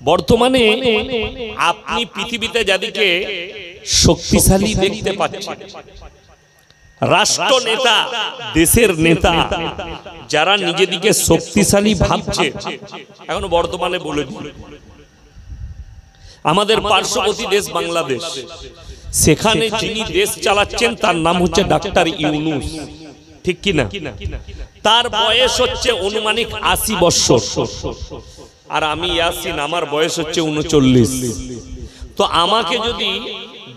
বর্তমানে আপনি পৃথিবীতে যাদেরকে শক্তিশালী দেখতে পাচ্ছেন, রাষ্ট্র নেতা, দেশের নেতা, যারা নিজেদিকে শক্তিশালী ভাবছে, এখন বর্তমানে বলে দিল আমাদের পার্শ্ববর্তী দেশ বাংলাদেশ, সেখানে যিনি দেশ চালাচ্ছেন তার নাম হচ্ছে ডাক্তার ইউনূস, ঠিক কি না? তার বয়স হচ্ছে অনুমানিক 80 বছর, আর আমি ইয়াসিন, আমার বয়স হচ্ছে 39। তো আমাকে যদি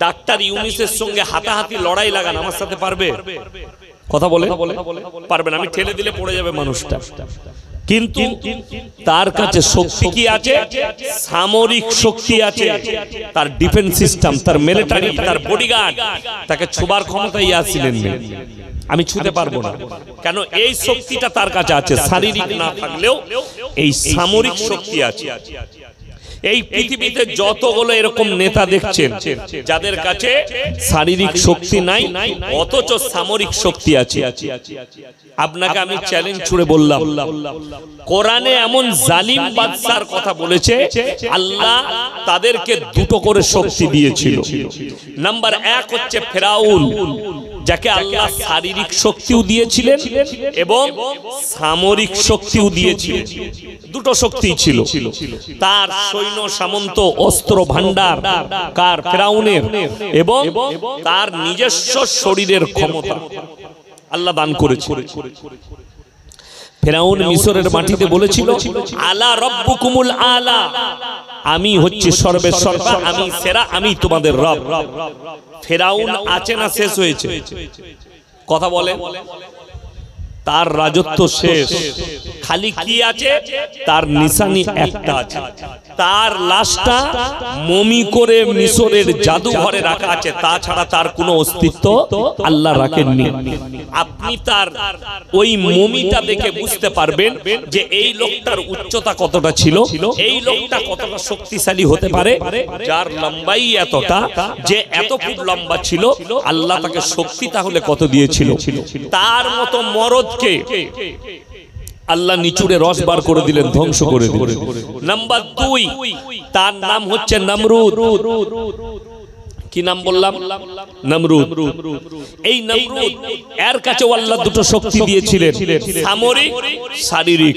ডাক্তার ইউনূসের সঙ্গে হাতাহাতি লড়াই লাগান, আমার সাথে পারবে? কথা বলে পারবে না, আমি ঠেলে দিলে পড়ে যাবে মানুষটা। কিন্তু তার কাছে শক্তি কি আছে? সামরিক শক্তি আছে, তার ডিফেন্স সিস্টেম, তার মিলিটারি, তার বডিগার্ড, তাকে ছোবার ক্ষমতা ইয়াসিনের নেই। আমি ছুতে পারবো না, কেন? এই শক্তিটা তার কাছে আছে, শারীরিক না থাকলেও এই সামরিক শক্তি আছে। এই পৃথিবীতে যতগুলো এরকম নেতা দেখছেন যাদের কাছে শারীরিক শক্তি নাই অথচ সামরিক শক্তি আছে, আপনাকে আমি চ্যালেঞ্জ ছুড়ে বললাম, কোরআনে এমন জালিম বাদশার কথা বলেছে আল্লাহ তাদেরকে দুটো করে শক্তি দিয়েছিল। নাম্বার 1 হচ্ছে ফেরাউন, যাকে আল্লাহ শারীরিক শক্তিও দিয়েছিলেন এবং সামরিক শক্তিও দিয়েছিলেন, দুটো শক্তি ছিল। তার সৈন্য সামন্ত অস্ত্র ভান্ডার কার? ফেরাউনের, এবং তার নিজস্ব শরীরের ক্ষমতা আল্লাহ দান করেছে। ফেরাউন মিশরের মাটিতে বলেছিল আলা রাব্বুকুমুল আলা, আমি হচ্ছে সর্বেসর্বা, আমি সেরা, আমি তোমাদের রব। ফেরাউন আছে না শেষ হয়েছে? কথা বলে, তার রাজত্ব শেষ, খালি কি আছে? তার নিশানি একটা আছে, তার লাশটা মমি করে মিশরের জাদুঘরে রাখা আছে, তাছাড়া তার কোনো অস্তিত্ব আল্লাহ রাখেননি। আপনি তার ওই মমিটা দেখে বুঝতে পারবেন যে এই লোকটার উচ্চতা কতটা ছিল, এই লোকটা কতটা শক্তিশালী হতে পারে। যার লম্বাই এতটা, যে এত ফুট লম্বা ছিল, আল্লাহ তাকে শক্তি তাহলে কত দিয়েছিল। তার মতো মরদকে আল্লাহ নিচুড়ে রস বার করে দিলেন, ধ্বংস করে দিলেন। নাম্বার 2, তার নাম হচ্ছে নমরুদ। কি নাম বললাম? নমরুদ। এই নমরুদ এর কাছে আল্লাহ দুটো শক্তি দিয়েছিলেন, সামরিক, শারীরিক।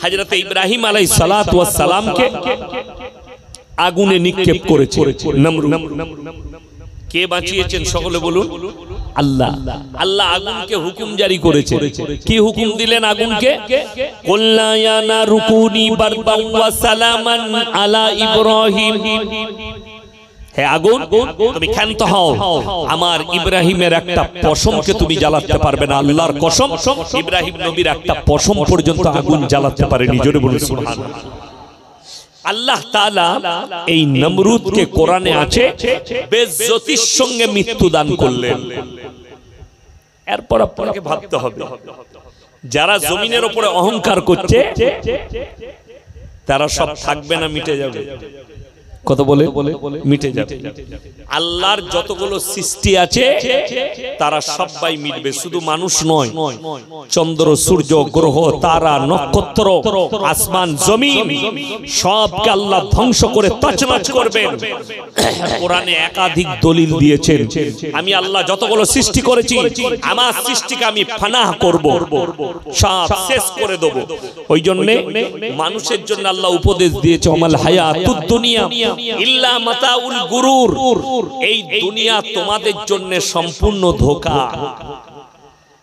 হযরত ইব্রাহিম আলাইহিস সালাতু ওয়াস সালামকে আগুনে নিক্ষেপ করেছে নমরুদ। কে বাঁচিয়েছেন সকলে বলুন? আল্লাহ। আল্লাহ আগুনকে হুকুম জারি করেছে। কি হুকুম দিলেন আগুনকে? কুল্লা ইয়া নারু কুনি বারদান ওয়া সালামান আলা ইব্রাহিম, হে আগুন তুমি ক্ষান্ত হও, আমার ইব্রাহিমের একটা পশমকে তুমি জ্বালাতে পারবে না। আল্লাহর কসম, ইব্রাহিম নবীর একটা পশম পর্যন্ত আগুন জ্বালাতে পারেনি। জোরে বলুন সুবহানাল্লাহ। আল্লাহ তাআলা এই নমরুদকে কোরআনে আছে বেইজ্জতির সঙ্গে মৃত্যু দান করলেন। এরপর আপনাকে ভাবতে হবে, যারা জমিনের উপরে অহংকার করছে তারা সব থাকবে না, মিটে যাবে। কত বলে মিটে যাবে। আল্লাহর যতগুলো সৃষ্টি আছে তারা সবাই মিটবে, শুধু মানুষ নয়। চন্দ্র, সূর্য, গ্রহ, তারা, নক্ষত্র, আসমান, জমিন সবকে আল্লাহ ধ্বংস করে তছনছ করবেন। কোরআনে একাধিক দলিল দিয়েছেন, আমি আল্লাহ যতগুলো সৃষ্টি করেছি আমার সৃষ্টিকে আমি ফানাহ করব, সব শেষ করে দেব। ওই জন্য মানুষের জন্য আল্লাহ উপদেশ দিয়েছে আমাল হায়াতুদ দুনিয়া ইল্লা মাতাউল গুরুর, এই দুনিয়া তোমাদের জন্য সম্পূর্ণ ধোঁকা।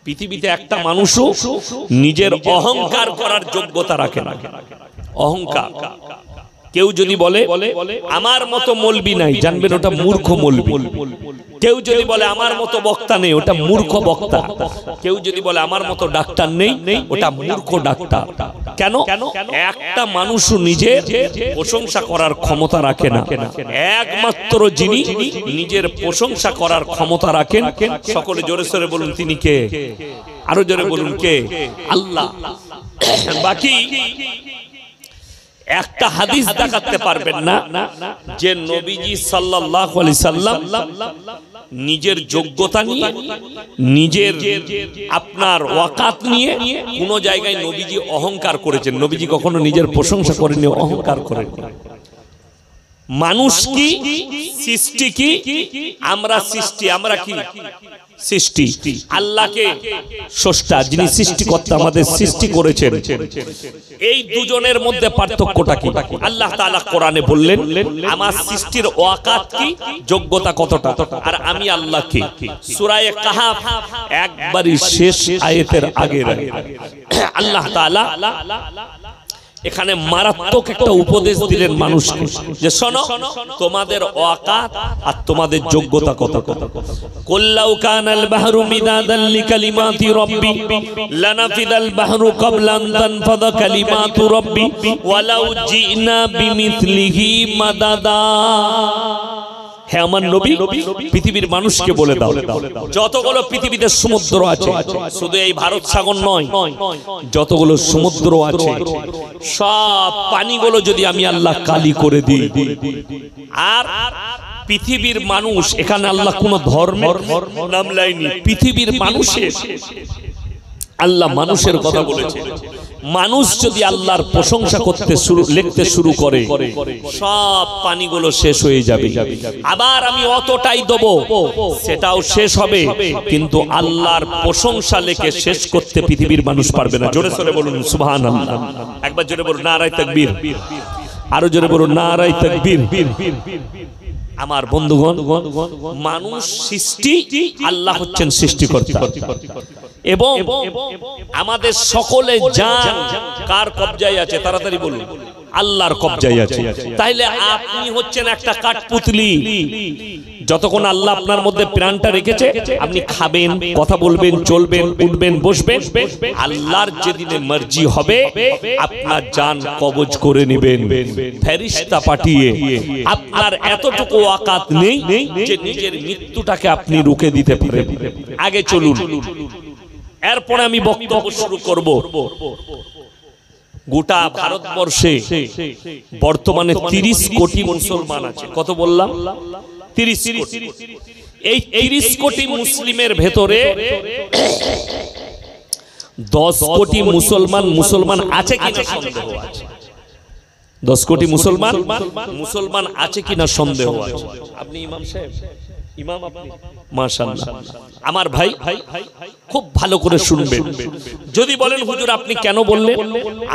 পৃথিবীতে একটা মানুষও নিজের অহংকার করার যোগ্যতা রাখে না। অহংকার, কেউ যদি বলে আমার মতো মৌলবি নাই, জানবেন ওটা মূর্খ মৌলবি। কেউ যদি বলে আমার মতো বক্তা নেই, ওটা মূর্খ বক্তা। কেউ যদি বলে আমার মতো ডাক্তার নেই, ওটা মূর্খ ডাক্তার। কেন? একটা মানুষও নিজের প্রশংসা করার ক্ষমতা রাখে না। একমাত্র যিনি নিজের প্রশংসা করার ক্ষমতা রাখেন, সকলে জোরে সোরে বলুন তিনি কে? আরো জোরে বলুন কে? আল্লাহ। বাকি একটা হাদিস দেখাতে পারবেন না যে নবীজি সাল্লাল্লাহু আলাইহি সাল্লাম নিজের যোগ্যতা নিয়ে, নিজের আপনার ওয়াকাত নিয়ে কোন জায়গায় নবীজি অহংকার করেছেন। নবীজি কখনো নিজের প্রশংসা করেননি, অহংকার করেননি। মানুষ কি সৃষ্টি কি আমরা সৃষ্টি আমরা কি সৃষ্টি আল্লাহকে স্রষ্টা যিনি সৃষ্টিকর্তা আমাদের সৃষ্টি করেছেন এই দুজনের মধ্যে পার্থক্যটা কি আল্লাহ তাআলা কোরআনে বললেন আমার সৃষ্টির ওয়াকাত কি যোগ্যতা কতটা আর আমি আল্লাহ কি সূরা কাহাফ একবারই শেষ আয়াতের আগে আল্লাহ তাআলা এখানে মারাত্মক একটা উপদেশ দিলেন মানুষকে যে শোনো তোমাদের ওয়াকাত আর তোমাদের যোগ্যতা কত কুল্লাউ কানাল বাহরু মিদাদাল লিকালিমাতি রাব্বি লানাফিদাল বাহরু ক্বাবলা আন তানফাদা কালিমাতু রাব্বি ওয়ালাউ জিনা বিমিথলিহি মাদাদা হে আমার নবী পৃথিবীর মানুষকে বলে দাও যতগুলো পৃথিবীতে সমুদ্র আছে শুধু এই ভারত সাগর নয় যতগুলো সমুদ্র আছে সব পানিগুলো যদি আমি আল্লাহ কালি করে দিই আর পৃথিবীর মানুষ এখানে আল্লাহ কোন ধর্মের নাম লাইনি পৃথিবীর মানুষের আল্লাহ মানুষের কথা বলেছে মানুষ যদি আল্লাহর প্রশংসা করতে লিখতে শুরু করে সব পানিগুলো শেষ হয়ে যাবে আবার আমি অতটাই দেব সেটাও শেষ হবে কিন্তু আল্লাহর প্রশংসা লিখে শেষ করতে পৃথিবীর মানুষ পারবে না জোরে জোরে বলুন সুবহানাল্লাহ একবার জোরে বলুন নারায়ে তাকবীর আরো জোরে বলুন নারায়ে তাকবীর আমার বন্ধুগণ মানুষ সৃষ্টি আল্লাহ হচ্ছেন সৃষ্টিকর্তা এবং আমাদের সকলে জান কার কবজায় আছে তাড়াতাড়ি বলুন আল্লাহর কবজায় আছে তাইলে আপনি হচ্ছেন একটা কাঠপুতলি যতক্ষণ আল্লাহ আপনার মধ্যে প্রাণটা রেখেছে আপনি খাবেন কথা বলবেন চলবেন উঠবেন বসবেন আল্লাহর যেদিনে মর্জি হবে আপনার জান কবজ করে নেবেন ফেরেশতা পাঠিয়ে আপনার এতটুকু ওয়াকাত নেই যে নিজের মৃত্যুটাকে আপনি রুখে দিতে পারেন আগে চলুন এরপরে আমি বক্তব্য শুরু করব গোটা ভারতবর্ষে বর্তমানে 30 কোটি মুসলমান আছে কত বললাম 30 কোটি এই 30 কোটি মুসলিমের ভেতরে 10 কোটি মুসলমান আছে কিনা সন্দেহ আছে 10 কোটি মুসলমান আছে কিনা সন্দেহ আছে আপনি ইমাম সাহেব ইমাম আপনি মাশাআল্লাহ আমার ভাই খুব ভালো করে শুনবেন যদি বলেন হুজুর আপনি কেন বললেন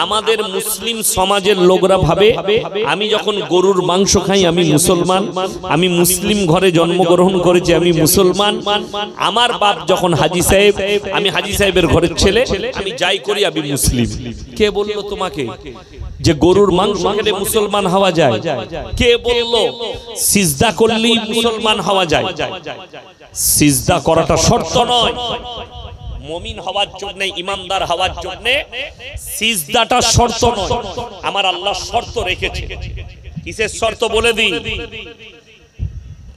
আমাদের মুসলিম সমাজের লোকরা ভাবে আমি যখন গরুর মাংস খাই আমি মুসলমান আমি মুসলিম ঘরে জন্মগ্রহণ করেছি আমি মুসলমান আমার বাপ যখন হাজী সাহেব আমি হাজী সাহেবের ঘরের ছেলে আমি যাই করি আমি মুসলিম কে বলল তোমাকে যে গরুর মাংস খেলে মুসলমান হওয়া যায় কে বলল সিজদা করলেই মুসলমান হওয়া যায় সিজদা করাটা শর্ত নয় মুমিন হওয়ার জন্য ইমানদার হওয়ার জন্য সিজদাটা শর্ত নয় আমার আল্লাহ শর্ত রেখেছে কিসের শর্ত বলে দিই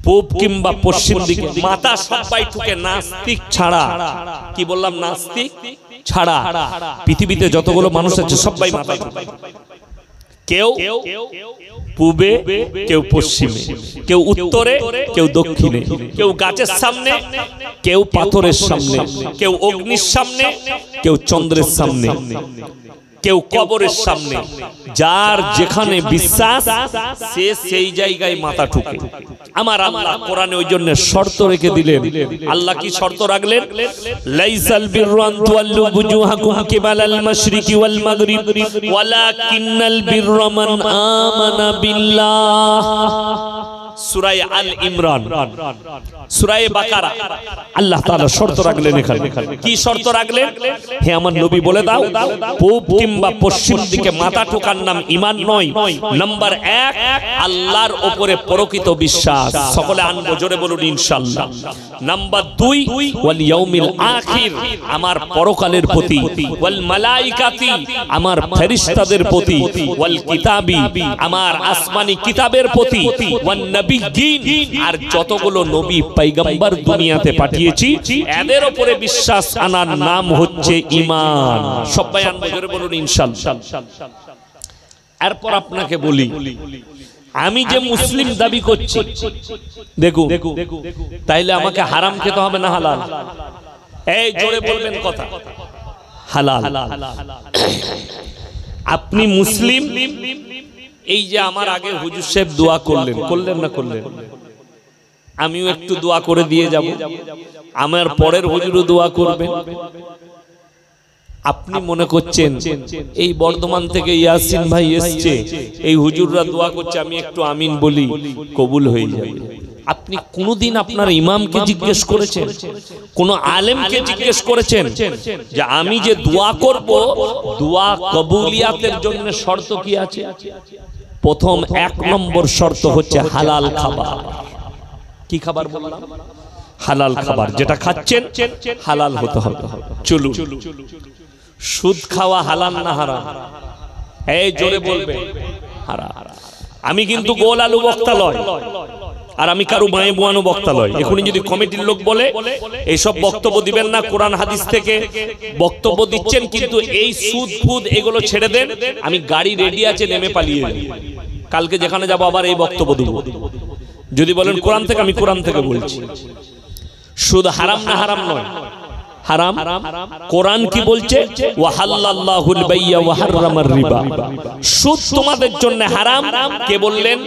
পূব কিংবা পশ্চিম দিকে মাথা সবাই ঠুকে নাস্তিক ছাড়া কি বললাম নাস্তিক ছাড়া পৃথিবীতে যতগুলো মানুষ আছে সবাই মাথা ঠুকে কেউ পূবে কেউ পশ্চিমে কেউ উত্তরে কেউ দক্ষিণে কেউ গাছের সামনে কেউ পাথরের সামনে কেউ অগ্নির সামনে কেউ চন্দ্রের সামনে কেউ কবরের সামনে যার যেখানে বিশ্বাস সে সেই জায়গায় মাথা ঠুকে আমার আল্লাহ কোরআনে ওই জন্য শর্ত রেখে দিলেন আল্লাহ কি শর্ত রাখলেন লাইসাল বিররু আন তুওয়াল্লু বুজুহাকুম কিবালাল মাশরিকি ওয়াল মাগরিব ওয়ালাকিন্নাল বিররা মান আমানা বিল্লাহ সূরা আল ইমরান সূরা বাকারা আল্লাহ তাআলা শর্ত রাখলেন এখানে কি শর্ত রাখলেন হে আমার নবী বলে দাও পূব কিংবা পশ্চিম দিকে মাথা ঠোকার নাম ঈমান নয় নাম্বার 1 আল্লাহর উপরে প্রকৃত বিশ্বাস সকলে আনবো জোরে বলুন ইনশাআল্লাহ নাম্বার 2 ওয়াল ইয়াউমিল আখির আমার পরকালের প্রতি ওয়াল মালাইকাতি আমার ফেরেশতাদের প্রতি ওয়াল কিতাবি আমার আসমানি কিতাবের প্রতি ওয়ান নবিয়্যিন আর যতগুলো নবী পয়গম্বর দুনিয়াতে পাঠিয়েছি এদের উপরে বিশ্বাস আনার নাম হচ্ছে ঈমান সবাই আনবো জোরে বলুন ইনশাআল্লাহ এরপর আপনাকে বলি আমি যে মুসলিম দাবি করছি দেখো তাইলে আমাকে হারাম খেতে হবে না হালাল এই জোরে বলবেন কথা হালাল আপনি মুসলিম এই যে আমার আগে হুজুর সাহেব দোয়া করলেন, করলেন না করলেন? আমিও একটু দোয়া করে দিয়ে যাব, আমার পরের হুজুরও দোয়া করবেন। আপনি মনে করছেন এই বর্ধমান থেকে ইয়াসিন ভাই এসছে, এই হুজুররা দোয়া করছে, আমি একটু আমিন বলি, কবুল হয়ে যাবে। আপনি কোনদিন আপনার ইমামকে জিজ্ঞেস করেছেন, কোন আলেমকে জিজ্ঞেস করেছেন যে আমি যে দোয়া করব, দোয়া কবুলিয়াতের জন্য শর্ত কি আছে? প্রথম 1 নম্বর শর্ত হচ্ছে হালাল খাবার। কি খাবার বললাম? হালাল খাবার। যেটা খাচ্ছেন হালাল হতে হবে। চলুন, সুদ খাওয়া হালাল না হারাম? এই জোরে বলবে হারাম। আমি কিন্তু গোল আলু বক্তা লয়, আর আমি কারো মায়ে বোয়ানো বক্তা লয়। এখনই যদি কমিটির লোক বলে এইসব বক্তব্য দিবেন না, কোরআন হাদিস থেকে বক্তব্য দিচ্ছেন, কিন্তু এই সুদ ফুদ এগুলো ছেড়ে দেন, আমি গাড়ি রেডি আছে, নেমে পালিয়ে যাই। কালকে যেখানে যাবো আবার এই বক্তব্য দেব। যদি বলেন কোরআন থেকে, আমি কোরআন থেকে বলছি। সুদ হারাম না হারাম নয়? হারাম। কোরআন কি বলছে? ওয়াহাল্লাল্লাহুল বাইয়া ওয়া হাররামার রিবা। সুদ তোমাদের জন্য হারাম। কে বললেন?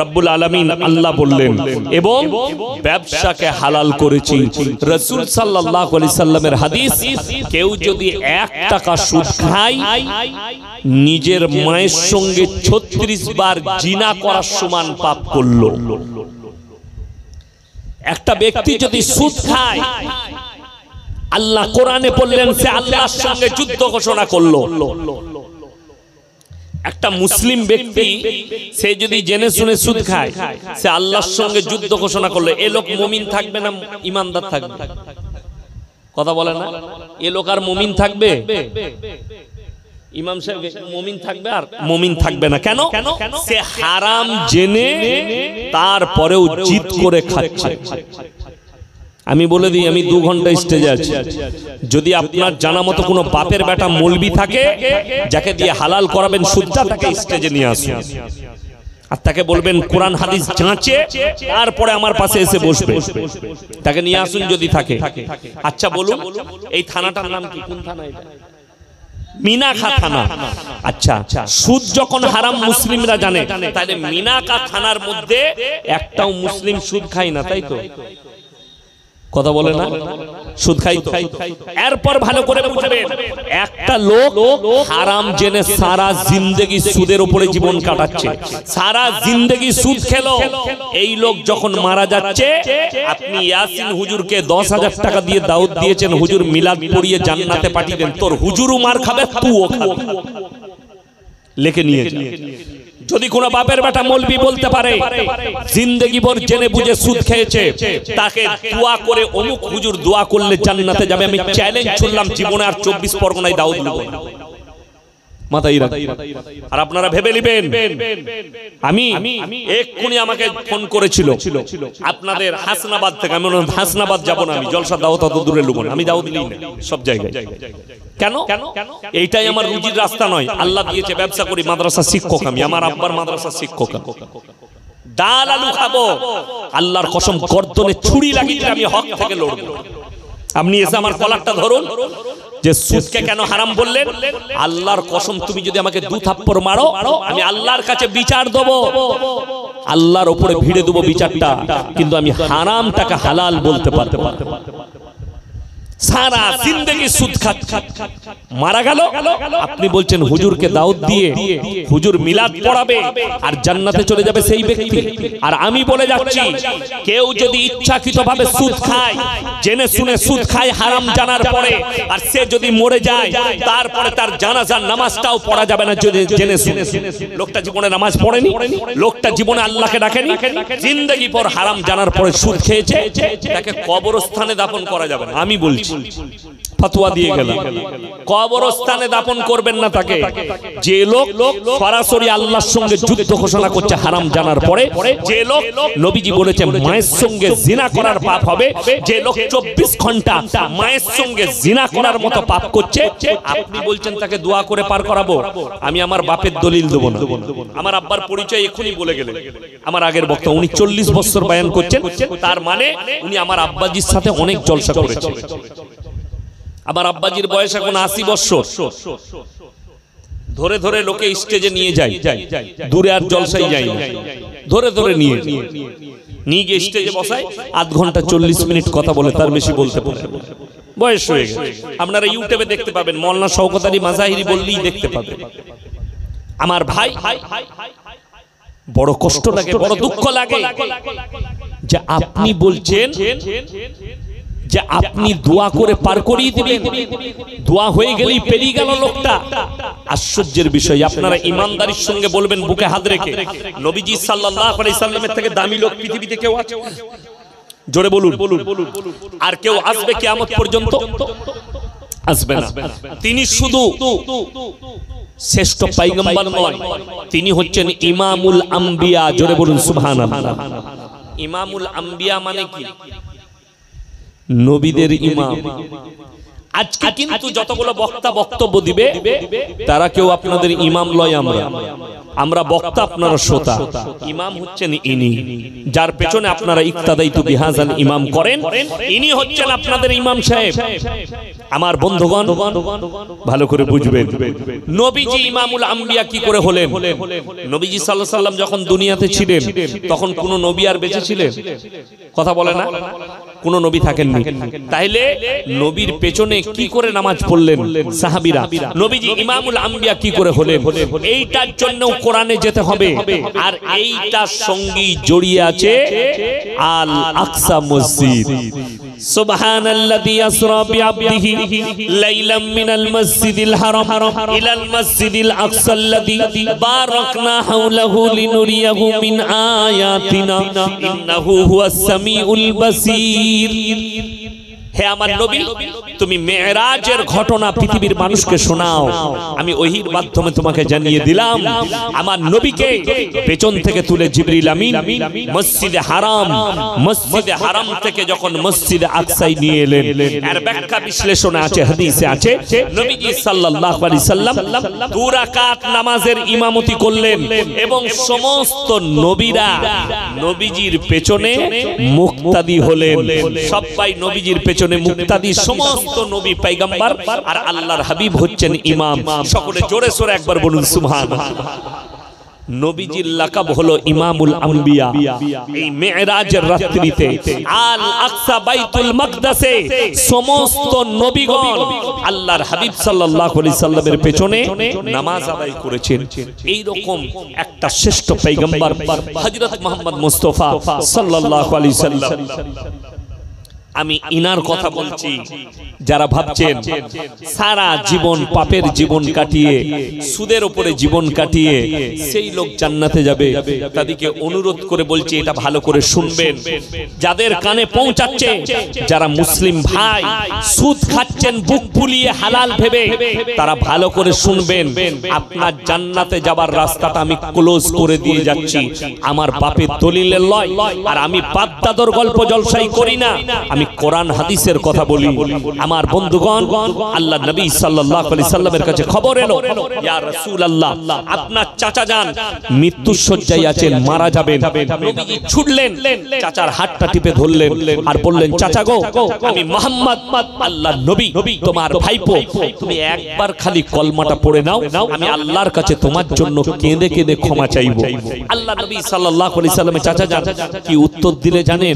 রব্বুল আলামিন, আল্লাহ বললেন। এবং ব্যবসাকে হালাল করেছি। রাসূল সাল্লাল্লাহু আলাইহি সাল্লামের হাদিস, কেউ যদি 1 টাকা সুদ খায়, নিজের মায়ের সঙ্গে 36 বার জিনা করার সমান পাপ করলো। একটা ব্যক্তি যদি সুদ খায়, আল্লাহ কোরআনে বললেন সে আল্লাহর সঙ্গে যুদ্ধ ঘোষণা করলো। একটা মুসলিম ব্যক্তি সে যদি জেনে শুনে সুদ খায়, সে আল্লাহর সঙ্গে যুদ্ধ ঘোষণা করলো। এ লোক মুমিন থাকবে না ইমানদার থাকবে? কথা বলে না? এ লোক আর মুমিন থাকবে? ইমাম সাহেব মুমিন থাকবে আর মুমিন থাকবে না। কেন? সে হারাম জেনে তারপরেও জিদ করে খাচ্ছে। আমি বলে দিই, আমি 2 ঘন্টা স্টেজে আছি। যদি আপনার জানা মতো কোনো বাপের বেটা মৌলবি থাকে যাকে দিয়ে হালাল করাবেন সুদটা, তাকে স্টেজে নিয়ে আসুন, আর তাকে বলবেন কোরআন হাদিস যাঁচে তারপরে আমার পাশে এসে বসবে। তাকে নিয়ে আসুন যদি থাকে। আচ্ছা বলুন, এই থানাটার নাম কি? কোন থানা এটা? মিনাখা থানা। আচ্ছা, সুদ যখন হারাম মুসলিমরা জানে, তাহলে মিনাখা থানার মধ্যে একটাও মুসলিম সুদ খায় না, তাই তো? কথা বলে না? সুদ খাই তো। এরপর ভালো করে বুঝবেন, একটা লোক হারাম জেনে সারা জিন্দেগি সুদের উপরে জীবন কাটাচ্ছে, সারা জিন্দেগি সুদ খেলো। এই লোক যখন মারা যাচ্ছে, আপনি ইয়াসিন হুজুরকে 10,000 টাকা দিয়ে দাওয়াত দিয়েছেন, হুজুর মিলাদ পড়িয়ে জান্নাতে পাঠিয়ে দেন, তোর হুজুরও মার খাবে, তুইও খাবি। লিখে নিয়ে যা। যদি কোনো বাপের বেটা মৌলবি বলতে পারে জিন্দেগি ভর জেনে বুঝে সুদ খেয়েছে, তাকে দোয়া করে অমুক হুজুর দোয়া করলে জান্নাতে যাবে, আমি চ্যালেঞ্জ ছুড়লাম, জীবনে আর 24 পরগনায় দাওয়াত দেব না। মাথায় রাখ। আর আপনারা ভেবে নেবেন, আমি এক্ষুনি আমাকে ফোন করেছিল আপনাদের হাসনাবাদ থেকে। আমি হাসনাবাদ যাব না, আমি জলসা দাওয়াত অত দূরে লুব না, আমি দাওয়াত দিই না সব জায়গায়। কেন? এইটাই আমার রুজির রাস্তা নয়। আল্লাহ দিয়েছে, ব্যবসা করি, মাদ্রাসা শিক্ষক আমি, আমার আব্বার মাদ্রাসা শিক্ষক। ডাল আলু খাবো, আল্লাহর কসম গর্দনে ছুরি লাগিয়ে আমি হক থেকে লড়ব। আপনি এসে আমার কলারটা ধরুন যে সুদকে কেন হারাম বললেন। আল্লাহর কসম, তুমি যদি আমাকে 2 থাপ্পড় মারো, আমি আল্লাহর কাছে বিচার দেব, আল্লাহর উপরে ভিড়ে দেব বিচারটা, কিন্তু আমি হারামটাকে হালাল বলতে পারতে পারবো। সারা জিন্দেগি সুদ খাচ্ছে, মারা গেল, আপনি বলছেন হুজুরকে দাওয়াত দিয়ে হুজুর মিলাদ পড়াবে আর জান্নাতে চলে যাবে সেই ব্যক্তি। আর আমি বলে যাচ্ছি, কেউ যদি ইচ্ছাকৃতভাবে সুদ খায়, জেনে শুনে সুদ খায় হারাম জানার পরে, আর সে যদি মরে যায়, তারপরে তার জানাজার নামাজটাও পড়া যাবে না জেনে শুনে। লোকটা জীবনে নামাজ পড়েনি, লোকটা জীবনে আল্লাহকে ডাকেনি, জিন্দেগি পর হারাম জানার পরে সুদ খেয়েছে, তাকে কবরস্থানে দাফন করা যাবে না। আমি বলছি, ফতোয়া দিয়ে গেলাম, কবরস্থানে দাফন করবেন না তাকে। যে লোক সরাসরি আল্লাহর সঙ্গে যুদ্ধ ঘোষণা করছে হারাম জানার পরে, যে লোক নবীজি বলেছে মায়ের সঙ্গে জিনা করার পাপ হবে, যে লোক 24 ঘন্টা মায়ের সঙ্গে জিনা করার মতো পাপ করছে, আপনি বলছেন তাকে দোয়া করে পার করাবো। আমি আমার বাপের দলিল দেব না। আমার আব্বার পরিচয় এখনই বলে গেলেন আমার আগের বক্তা। উনি 40 বছর বয়ান করছেন, তার মানে উনি আমার আব্বাজির সাথে অনেক জলসা করেছেন। আমার আব্বাজির বয়স এখন 80 বছর। ধরে ধরে লোকে স্টেজে নিয়ে যায়, দূরে আর জলসাই যায় না, ধরে ধরে নিয়ে গিয়ে স্টেজে বসায়, আধ ঘন্টা 40 মিনিট কথা বলে, তার বেশি বলতে পারে, বয়স হয়ে গেছে। আপনারা ইউটিউবে দেখতে পাবেন, মওলানা শওকত আলী মাজাহিরি বললেই দেখতে পাবেন। আমার ভাই, বড় কষ্ট লাগে, বড় দুঃখ লাগে যে আপনি বলছেন যে আপনি দোয়া করে পার করিয়ে দিবেন, দোয়া হয়ে গেলেই পেরিয়ে গেল লোকটা। আশ্চর্যের বিষয়, আপনারা ইমানদারির সঙ্গে বলবেন বুকে হাত রেখে, নবীজি সাল্লাল্লাহু আলাইহি সাল্লামের থেকে দামি লোক পৃথিবীতে কেউ আছে? জোরে বলুন। আর কেউ আসবে কিয়ামত পর্যন্ত? আসবে না। তিনি শুধু শ্রেষ্ঠ পয়গম্বর নয়, তিনি হচ্ছেন ইমামুল আম্বিয়া। জোরে বলুন সুবহানাল্লাহ। ইমামুল আম্বিয়া মানে কি? নবীদের ইমাম। আজকে কিন্তু যতগুলো বক্তা বক্তব্য দিবে তারা কেউ আপনাদের ইমাম লয়, আমরা বক্তা, আপনারা শ্রোতা। ইমাম হচ্ছেন ইনি, যার পেছনে আপনারা ইক্তাদাইতু বিহাজাল ইমাম করেন, ইনি হচ্ছেন আপনাদের ইমাম সাহেব। আমার বন্ধুগণ ভালো করে বুঝবেন, নবীজি ইমামুল আম্বিয়া কি করে হলেন? নবীজি সাল্লাল্লাহু আলাইহি সাল্লাম যখন দুনিয়াতে ছিলেন তখন কোন নবী আর বেঁচে ছিলেন? কথা বলে না, কোন নবী থাকেননি। তাইলে নবীর পেছনে কি করে নামাজ পড়লেন সাহাবীরা? নবীজি ইমামুল আম্বিয়া কি করে হলেন? এইটার জন্য কোরআনে যেতে হবে। আর এইটার সঙ্গে জড়িয়ে আছে আল আকসা মসজিদ। সুবহানাল্লাযী আসরা বিআবদিহি লাইলাম মিনাল মাসজিদিল হারাম ইলাল মাসজিদিল আকসাল্লাযী বারাকনা হাওলাহু লিনুরিয়াহু মিন আয়াতিনা ইন্নাহু হুয়াস সামিউল বাসীর। হে আমার নবী, তুমি মেরাজের ঘটনা পৃথিবীর মানুষকে শোনাও। আমি ওহীর মাধ্যমে তোমাকে জানিয়ে দিলাম, আমার নবীকে পেছন থেকে তুলে জিবরিল আমিন মসজিদে হারাম থেকে যখন মসজিদে আকসায় নিয়ে এলেন, এর ব্যাখ্যা বিশ্লেষণে আছে, হাদিসে আছে, নবীজি সাল্লাল্লাহু আলাইহি সাল্লাম 2 রাকাত নামাজের ইমামতি করলেন এবং সমস্ত নবীরা নবীজির পেছনে মুক্তাদি হলেন। সবাই নবীজির পেছনে মুক্তাদি, সমস্ত নবী পয়গম্বর, আর আল্লাহর হাবিব হচ্ছেন ইমাম। সকলে জোরে সোরে একবার বলুন সুবহানাল্লাহ। নবীজির লাকাব হলো ইমামুল আম্বিয়া। এই মেরাজের রাত্রিতে আল আকসা বাইতুল মাকদাসে সমস্ত নবীগণ আল্লাহর হাবিব সাল্লাল্লাহু আলাইহি সাল্লামের পেছনে নামাজ আদায় করেছেন। এই রকম একটা শ্রেষ্ঠ পয়গম্বর হযরত মুহাম্মদ মুস্তাফা সাল্লাল্লাহু আলাইহি সাল্লাম। আমি ইনার কথা বলছি, যারা ভাবছেন সারা জীবন পাপের জীবন কাটিয়ে, সুদের উপরে জীবন কাটিয়ে সেই লোক জান্নাতে যাবে, তাদেরকে অনুরোধ করে বলছি এটা ভালো করে শুনবেন। যাদের কানে পৌঁছাচ্ছে, যারা মুসলিম ভাই সুদ খাচ্ছেন বুক ফুলিয়ে হালাল ভেবে, তারা ভালো করে শুনবেন। আপনার জান্নাতে যাবার রাস্তাটা আমি ক্লোজ করে দিয়ে যাচ্ছি, আমার বাপের দলিলের লয়। আর আমি বাদদাদর গল্প জলসাই করি না, আমি কোরআন হাদিসের কথা বলি। আমার বন্ধুগণ, আল্লাহ নবী সাল্লাল্লাহু আলাইহি সাল্লামের কাছে খবর এলো, ইয়া রাসূলুল্লাহ, আপনার চাচা যান মৃত্যুর শয্যায় আছেন, মারা যাবেন। নবীজি ছুটলেন, চাচার হাতটা টিপে ধরলেন আর বললেন, চাচা গো, আমি মুহাম্মদ আল্লাহর নবী, তোমার ভাইপো, তুমি একবার খালি কলমাটা পড়ে নাও, আমি আল্লাহর কাছে তোমার জন্য কেঁদে কেঁদে ক্ষমা চাইবো। আল্লাহ নবী সাল্লাল্লাহু আলাইহি সাল্লামের চাচা যান কি উত্তর দিলে জানেন?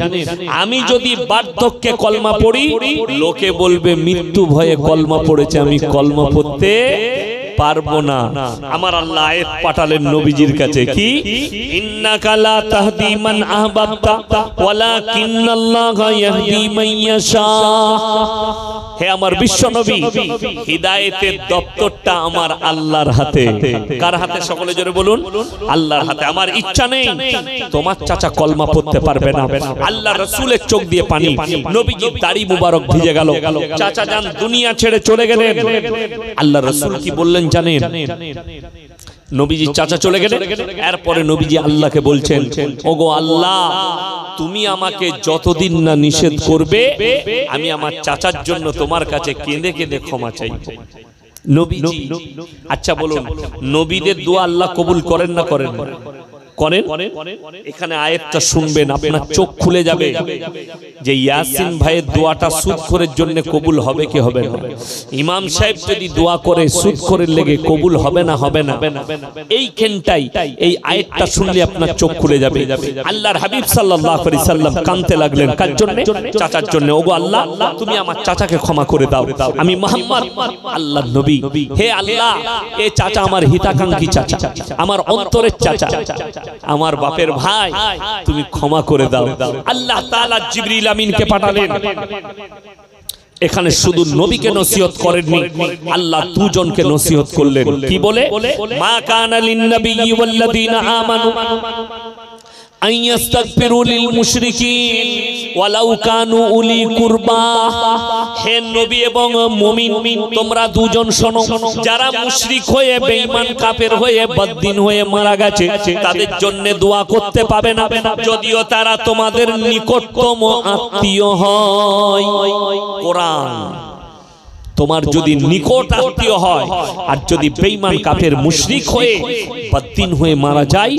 আমি যদি বার্ধক্যে কলমা পড়ি, লোকে বলবে মৃত্যু ভয়ে কলমা পড়েছে, আমি কলমা পড়তে পারবো না। আমার আল্লাহ আয়াত পাঠালেন নবীজির কাছে, কি ইন্নাকা লা তাহদি মান আহবাবতা ওয়ালাকিন্নাল্লাহা ইয়াহদি মান ইয়াশা। হে আমার বিশ্ব নবী, হিদায়াতের দপ্তরটা আমার আল্লাহর হাতে। কার হাতে? সকলে জোরে বলুন, আল্লাহর হাতে। আমার ইচ্ছা নেই তোমার চাচা কলমা পড়তে পারবে না। আল্লাহ রাসূলের চোখ দিয়ে পানি, নবীজির দাড়ি মুবারক ভিজে গেল, চাচা যান দুনিয়া ছেড়ে চলে গেলেন। আল্লাহ রাসূল কি বললেন জানেন? নবীজি চাচা চলে গেলেন, এরপরে নবীজি আল্লাহকে বলছেন, ওগো আল্লাহ, তুমি আমাকে যতদিন না নিষেধ করবে, আমি আমার চাচার জন্য তোমার কাছে কেঁদে কেঁদে ক্ষমা চাইব। নবীজি, আচ্ছা বলুন, নবীদের দোয়া আল্লাহ কবুল করেন না করেন? করেন। এখানে আয়াতটা শুনবেন, আপনার চোখ খুলে যাবে যে ইয়াসিন ভাইয়ের দোয়াটা সুদখোরের জন্য কবুল হবে কি হবে না। ইমাম সাহেব যদি দোয়া করে সুদখোরের লেগে কবুল হবে না এইখানটাই এই আয়াতটা শুনলে আপনার চোখ খুলে যাবে। আল্লাহর হাবিব সাল্লাল্লাহু আলাইহি সাল্লাম কাঁদতে লাগলেন, কার জন্য? চাচার জন্য। ওগো আল্লাহ, তুমি আমার চাচাকে ক্ষমা করে দাও, আমি মুহাম্মদ আল্লাহর নবী, হে আল্লাহ এই চাচা আমার হিতাকাঙ্ক্ষী চাচা, আমার অন্তরের চাচা, আমার বাপের ভাই, তুমি ক্ষমা করে দাও। আল্লাহ তাআলা জিবরিল আমিনকে পাঠালেন। এখানে শুধু নবীকে নসিহত করেননি, আল্লাহ দুজনকে নসিহত করলেন। কি বলে? মা কানা লিন নাবিয়্যি ওয়াল্লাযীনা আমানু আন ইস্তাগফিরু লিল মুশরিকিন ওয়ালাউ কানু উলি কুরবা। হে নবী এবং মুমিন, তোমরা দুজন শোনো, যারা মুশরিক হয়ে বেঈমান কাফের হয়ে বদ্দিন হয়ে মারা গেছে তাদের জন্য দোয়া করতে পাবে না, যদিও তারা তোমাদের নিকটতম আত্মীয় হয়। কোরআন, তোমার যদি নিকট আত্মীয় হয় আর যদি বেঈমান কাফের মুশরিক হয়ে বদ্দিন হয়ে মারা যায়,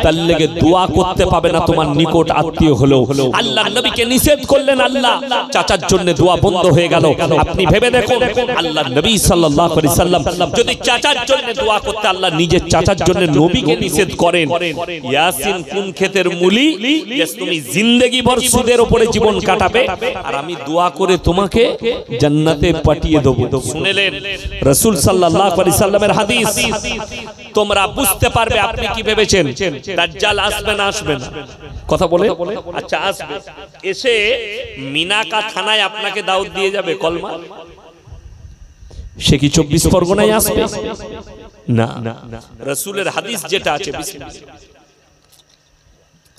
তার লেগে দোয়া করতে পাবে না তোমার নিকট আত্মীয় হলো। আল্লাহর নবীকে নিষেধ করলেন আল্লাহ, চাচার জন্য দোয়া বন্ধ হয়ে গেল। আপনি ভেবে দেখুন, আল্লাহর নবী সাল্লাল্লাহু আলাইহি সাল্লাম যদি চাচার জন্য দোয়া করতে আল্লাহ নিজের চাচার জন্য নবীকে নিষেধ করেন। ইয়াসিন কোন ক্ষেতের মূলি যে তুমি জিন্দেগি ভর সুদের উপরে জীবন কাটাবে আর আমি দোয়া করে তোমাকে জান্নাতে পাঠিয়ে দেব। শুনলেন রাসূল সাল্লাল্লাহু আলাইহি সাল্লামের হাদিস। তোমরা বুঝতে পারবে আপনি কি ভেবেছেন দাজ্জাল আসবে না আসবে না? কথা বলে, আচ্ছা আসবে। এসে মিনাকা থানায় আপনাকে দাওয়াত দিয়ে যাবে কলমা। সে কি 24 পরগনায় আসবে? না, রাসূলের হাদিস যেটা আছে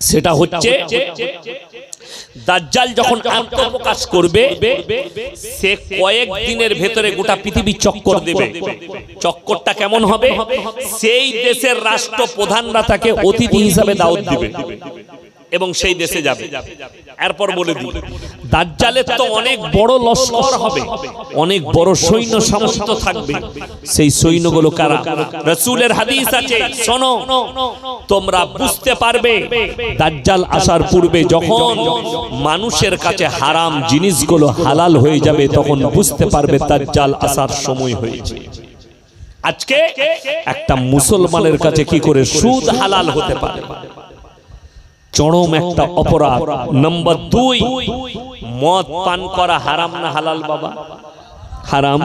সেটা হচ্ছে দাজ্জাল যখন আত্মপ্রকাশ করবে সে কয়েক দিনের ভেতরে গোটা পৃথিবী চক্কর দেবে। চক্করটা কেমন হবে? সেই দেশের রাষ্ট্রপ্রধানরা তাকে অতিথি হিসাবে দাওয়াত দিবে এবং সেই দেশে যাবে। এরপর বলে দিই, দাজ্জালের তো অনেক বড় লস্কর হবে, অনেক বড় সৈন্য সামন্ত থাকবে। সেই সৈন্যগুলো কারা? রাসূলের হাদিস আছে, শোনো, তোমরা বুঝতে পারবে দাজ্জাল আসার পূর্বে যখন মানুষের কাছে হারাম জিনিসগুলো হালাল হয়ে যাবে তখন বুঝতে পারবে দাজ্জাল আসার সময় হয়েছে। আজকে একটা মুসলমানের কাছে কি করে সুদ হালাল হতে পারে? চরম একটা অপরাধ। নাম্বার 2, মদ পান করা হারাম না হালাল বাবা? হারাম।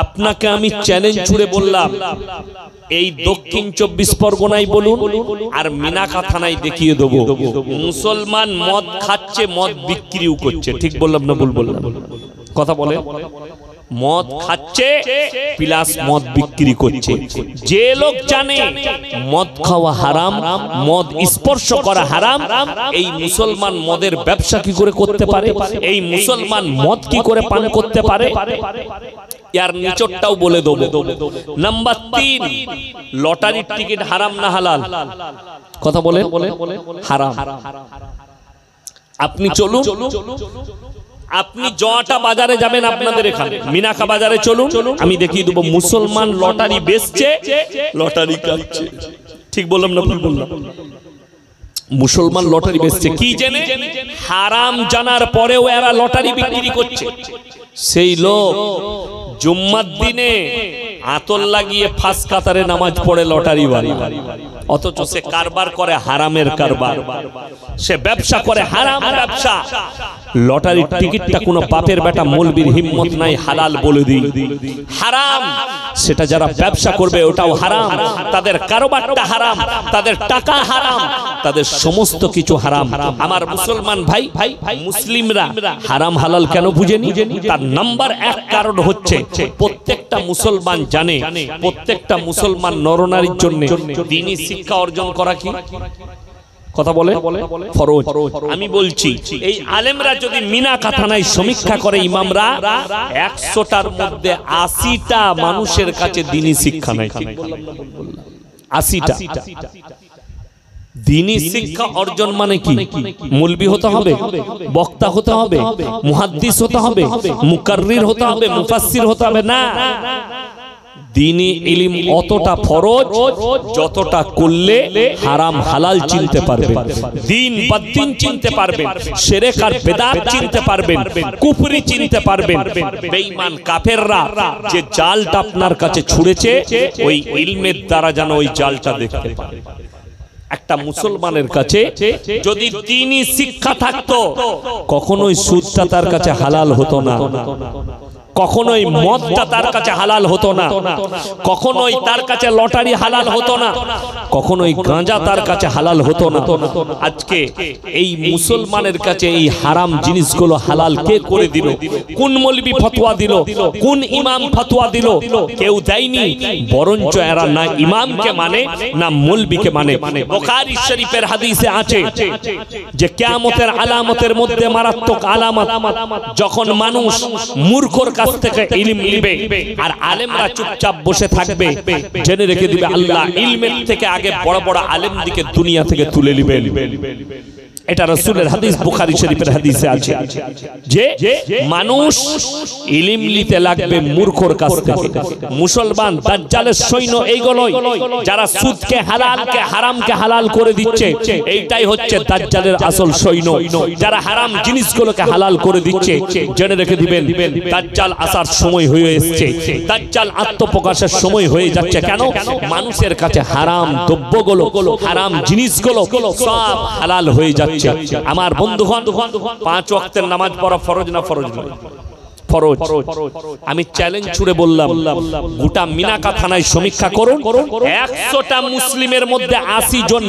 আপনাকে আমি চ্যালেঞ্জ ছুড়ে বললাম, এই দক্ষিণ 24 পরগনায় বলুন আর মিনাকা থানায় দেখিয়ে দেবো মুসলমান মদ খাচ্ছে, মদ বিক্রিও করছে। ঠিক বললাম না ভুল বললাম? কথা বলে, মদ খাচ্ছে প্লাস মদ বিক্রি করছে। যে লোক জানে মদ খাওয়া হারাম, মদ স্পর্শ করা হারাম, এই মুসলমান মদের ব্যবসা কি করে করতে পারে? এই মুসলমান মদ কি করে পান করতে পারে? यार निचोटटाও বলে দেব। নাম্বার 3, লটারির টিকিট হারাম না হালাল? কথা বলে, হারাম। আপনি চলুন, আপনি জটা বাজারে যাবেন, আপনাদের এখানে মিনাকা বাজারে চলুন, আমি দেখিয়ে দেব মুসলমান লটারি বেচছে, লটারি কাটছে। ঠিক বললাম না ভুল বললাম? মুসলমান লটারি বেচছে কি জেনে? হারাম জানার পরেও এরা লটারি বিক্রি করছে। সেই লোক জুম্মার দিনে আতর লাগিয়ে ফাঁস কাতারে নামাজ পড়ে লটারি বাড়ি, অথচ সে কারবার করে হারামের কারবার, সে ব্যবসা করে হারাম ব্যবসা। লটারির টিকিটটা কোনো বাপের বেটা মৌলবীর হিম্মত নাই হালাল বলে দিই, হারাম। সেটা যারা ব্যবসা করবে ওটাও হারাম, তাদের কারবারটা হারাম, তাদের টাকা হারাম, তাদের সমস্ত কিছু হারাম। আমার মুসলমান ভাই, মুসলিমরা হারাম হালাল কেন বুঝেনি? তার নাম্বার 1 কারণ হচ্ছে প্রত্যেকটা মুসলমান জানে প্রত্যেকটা মুসলমান নরনারীর জন্য দ্বীনি শিক্ষা অর্জন করা কি কথা বলে ফরজ। আমি বলছি এই আলেমরা যদি মিনাকা থানায় সমীক্ষা করে ইমামরা 100টার মধ্যে 80টা মানুষের কাছে দ্বীনি শিক্ষা নাই। 80টা। দ্বীনি শিক্ষা অর্জন মানে কি? মৌলবি হতে হবে, বক্তা হতে হবে, মুহাদ্দিস হতে হবে, মুকাররির হতে হবে, মুফাসসির হতে হবে না। দ্বীনি ইলম অতটা ফরজ যতটা করলে হারাম হালাল চিনতে পারবেন, দ্বীন বাদ্দীন চিনতে পারবেন, শিরক আর বিদআত চিনতে পারবেন, কুফরি চিনতে পারবেন। বেঈমান কাফেররা যে জালটা আপনার কাছে ছুঁড়েছে ওই ইলমের দ্বারা যেন ওই জালটা দেখতে পারে। একটা মুসলমানের কাছে যদি দ্বীনি শিক্ষা থাকতো কখনোই সুদটা তার কাছে হালাল হতো না, কখনোই মদটা তার কাছে হালাল হতো না, কখনোই তার কাছে লটারি হালাল হতো না, কখনোই গাঁজা তার কাছে হালাল হতো না। আজকে এই মুসলমানের কাছে এই হারাম জিনিসগুলো হালাল কে করে দিল? কোন মৌলবি ফতোয়া দিল? কোন ইমাম ফতোয়া দিল? কেউ দেয়নি, বরঞ্চ এরা না ইমামকে মানে না মৌলবিকে মানে। বুখারী শরীফের হাদিসে আছে যে কিয়ামতের আলামতের মধ্যে মারাত্মক আলামত, যখন মানুষ মূর্খর কাছ থেকে ইলম নিবে আর আলেমরা চুপচাপ বসে থাকবে, জেনে রেখে দিবে আল্লাহ ইলমের থেকে আগে বড় বড় আলেমদিকে দুনিয়া থেকে তুলে নেবেন। এটা রাসূলের হাদিস, বুখারী শরীফের হাদিসে আছে যে মানুষ ইলম নিতে লাগবে মূর্খর কাছ থেকে। মুসলমান দাজ্জালের সৈন্য এইগুলোই, যারা সুদকে হালালকে হারামকে হালাল করে দিচ্ছে, এইটাই হচ্ছে দাজ্জালের আসল সৈন্য। যারা হারাম জিনিসগুলোকে হালাল করে দিচ্ছে, জেনে রেখে দিবেন দাজ্জাল আসার সময় হয়ে এসেছে, দাজ্জাল আত্মপ্রকাশের সময় হয়ে যাচ্ছে। কেন? মানুষের কাছে হারাম দ্রব্যগুলো, হারাম জিনিসগুলো সব হালাল হয়ে যাচ্ছে। আমার বন্ধুগণ, 5 ওয়াক্তের নামাজ পড়া ফরজ না ফরজ নয়? ফরজ। আমি চ্যালেঞ্জ ছুড়ে বললাম, গোটা মিনাকা থানায় সমীক্ষা করুন, 100টা মুসলিমের মধ্যে 80 জন